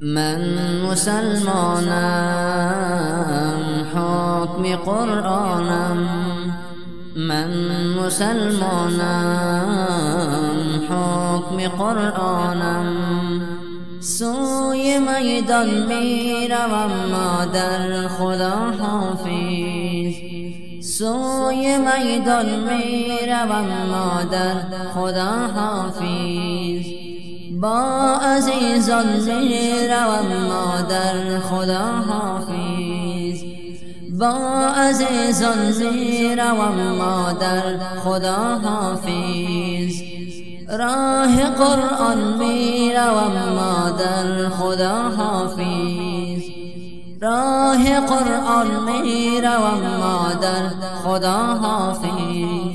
من مسلمانم حکم قرآنم، من مسلمانم حکم قرآنم. سوی میدان میروم مادر خدا حافظ، سوی میدان میروم مادر خدا حافظ. با عزیزان میروم مادر خدا حافظ، با عزیزان میروم مادر خدا حافظ. راه قرآن میروم مادر خدا حافظ، راه قرآن میروم مادر خدا حافظ.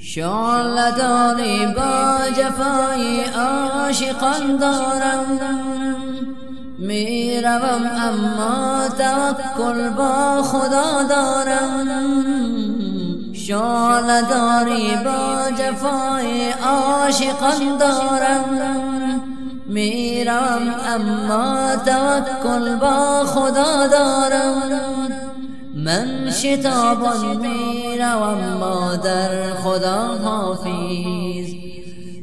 شعله داری با جفای عاشقان دارم، میروم اما توکل با خدا دارم. شعله داری با جفای عاشقان دارم، میروم اما توکل با خدا دارم. من شتابان میروم مادر خدا حافظ،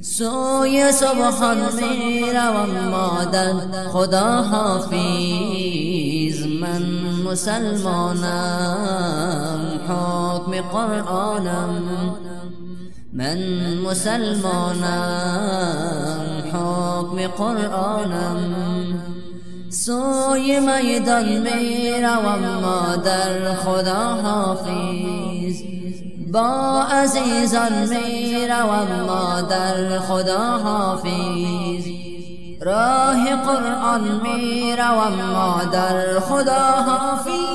سوی سبحان میروم مادر خدا حافظ. من مسلمانم حکم قرآنم، من مسلمانم حکم قرآنم. سوی میدان میروم مادر خدا حافظ، با عزیزان میروم مادر خدا حافظ. راه قرآن میروم مادر خدا حافظ.